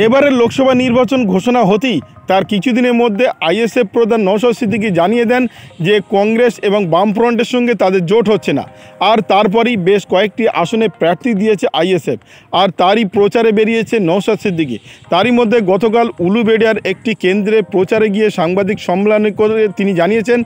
এবারের লোকসভা নির্বাচন ঘোষণা হতেই তার কিছুদিনের মধ্যে আইএসএফ প্রধান নওশাদ সিদ্দিকী জানিয়ে দেন যে কংগ্রেস এবং বামফ্রন্টের সঙ্গে তাদের জোট হচ্ছে না। আর তারপরই বেশ কয়েকটি আসনে প্রার্থী দিয়েছে আইএসএফ, আর তারই প্রচারে বেরিয়েছে নওশাদ সিদ্দিকী। তারই মধ্যে গতকাল উলুবেড়িয়ার একটি কেন্দ্রে প্রচারে গিয়ে সাংবাদিক সম্মেলন করে তিনি জানিয়েছেন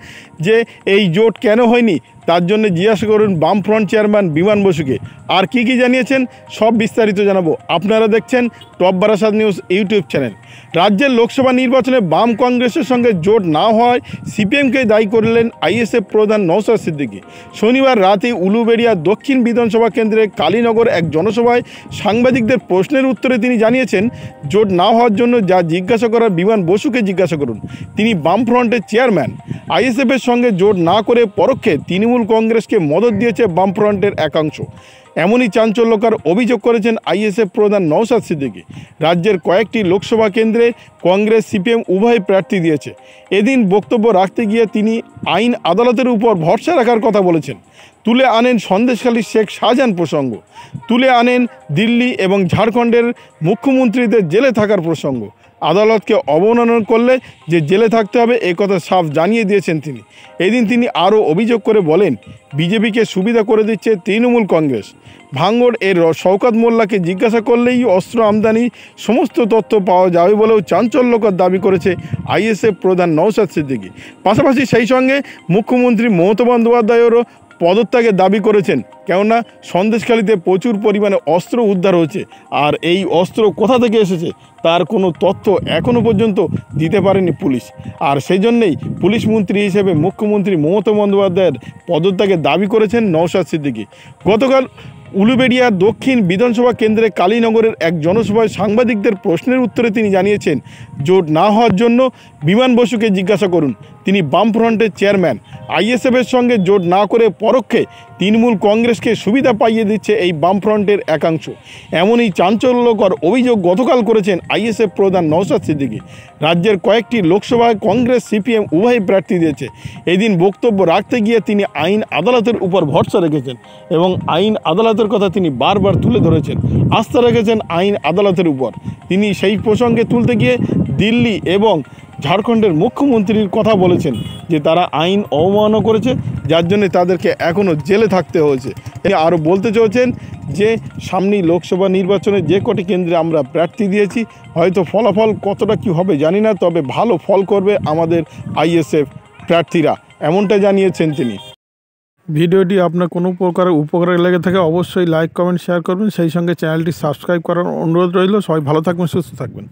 যে এই জোট কেন হয়নি তার জন্য জিজ্ঞাসা করুন বামফ্রন্ট চেয়ারম্যান বিমান বসুকে। আর কি জানিয়েছেন সব বিস্তারিত জানাবো। আপনারা দেখছেন top Barasat news YouTube channel. রাজ্যের লোকসভা নির্বাচনে বাম কংগ্রেসের সঙ্গে জোট না হওয়ায় সিপিএমকে দায়ী করলেন আইএসএফ প্রধান নওশাদ সিদ্দিকী। শনিবার রাতে উলুবেড়িয়া দক্ষিণ বিধানসভা কেন্দ্রের কালীনগর এক জনসভায় সাংবাদিকদের প্রশ্নের উত্তরে তিনি জানিয়েছেন জোট না হওয়ার জন্য যা জিজ্ঞাসা করার বিমান বসুকে জিজ্ঞাসা করুন, তিনি বামফ্রন্টের চেয়ারম্যান। আইএসএফের সঙ্গে জোট না করে পরোক্ষে তৃণমূল কংগ্রেসকে মদত দিয়েছে বামফ্রন্টের একাংশ। এমনই চাঞ্চল্যকর অভিযোগ করেছেন আইএসএফ প্রধান নওশাদ সিদ্দিকী। রাজ্যের কয়েকটি লোকসভা কেন্দ্রে কংগ্রেস সিপিএম উভয় প্রার্থী দিয়েছে। এদিন বক্তব্য রাখতে গিয়ে তিনি আইন আদালতের উপর ভরসা রাখার কথা বলেছেন। তুলে আনেন সন্দেশখালীর শেখ শাহজাহান প্রসঙ্গ, তুলে আনেন দিল্লি এবং ঝাড়খণ্ডের মুখ্যমন্ত্রীদের জেলে থাকার প্রসঙ্গ। আদালতকে অবমাননা করলে যে জেলে থাকতে হবে এ কথা সাফ জানিয়ে দিয়েছেন তিনি। এদিন তিনি আরও অভিযোগ করে বলেন বিজেপিকে সুবিধা করে দিচ্ছে তৃণমূল কংগ্রেস। ভাঙড় এর শওকত মোল্লাকে জিজ্ঞাসা করলেই অস্ত্র আমদানি সমস্ত তথ্য পাওয়া যাবে বলেও চাঞ্চল্যকর দাবি করেছে আইএসএফ প্রধান নওশাদ সিদ্দিকী। পাশাপাশি সেই সঙ্গে মুখ্যমন্ত্রী মমতা বন্দ্যোপাধ্যায়েরও পদত্যাগের দাবি করেছেন, কেননা সন্দেশখালীতে প্রচুর পরিমাণে অস্ত্র উদ্ধার হয়েছে, আর এই অস্ত্র কোথা থেকে এসেছে তার কোনো তথ্য এখনও পর্যন্ত দিতে পারেনি পুলিশ। আর সেই জন্যেই পুলিশ মন্ত্রী হিসেবে মুখ্যমন্ত্রী মমতা বন্দ্যোপাধ্যায়ের পদত্যাগের দাবি করেছেন নওশাদ সিদ্দিকী। গতকাল উলুবেড়িয়া দক্ষিণ বিধানসভা কেন্দ্রে কালীনগরের এক জনসভায় সাংবাদিকদের প্রশ্নের উত্তরে তিনি জানিয়েছেন জোট না হওয়ার জন্য বিমান বসুকে জিজ্ঞাসা করুন, তিনি বামফ্রন্টের চেয়ারম্যান। আইএসএফের সঙ্গে জোট না করে পরোক্ষে তৃণমূল কংগ্রেসকে সুবিধা পাইয়ে দিচ্ছে এই বামফ্রন্টের একাংশ। এমনই চাঞ্চল্যকর অভিযোগ গতকাল করেছেন আইএসএফ প্রধান নওশাদ সিদ্দিকী। রাজ্যের কয়েকটি লোকসভায় কংগ্রেস সিপিএম উভয় প্রার্থী দিয়েছে। এদিন বক্তব্য রাখতে গিয়ে তিনি আইন আদালতের উপর ভরসা রেখেছেন এবং আইন আদালতের কথা তিনি বারবার তুলে ধরেছেন। আস্থা রেখেছেন আইন আদালতের উপর। তিনি সেই প্রসঙ্গে তুলতে গিয়ে দিল্লি এবং ঝাড়খণ্ডের মুখ্যমন্ত্রীর কথা বলেছেন যে তারা আইন অবমাননা করেছে, যার জন্য তাদেরকে এখনও জেলে থাকতে হয়েছে। তিনি আরও বলতে চলেছেন যে সামনেই লোকসভা নির্বাচনে যে কটি কেন্দ্রে আমরা প্রার্থী দিয়েছি, হয়তো ফলাফল কতটা কী হবে জানি না, তবে ভালো ফল করবে আমাদের আইএসএফ প্রার্থীরা, এমনটা জানিয়েছেন তিনি। ভিডিওটি আপনার কোনো প্রকার উপকারে লেগে থাকে অবশ্যই লাইক কমেন্ট শেয়ার করবেন, সেই সঙ্গে চ্যানেলটি সাবস্ক্রাইব করার অনুরোধ রইল। সবাই ভালো থাকবেন, সুস্থ থাকবেন।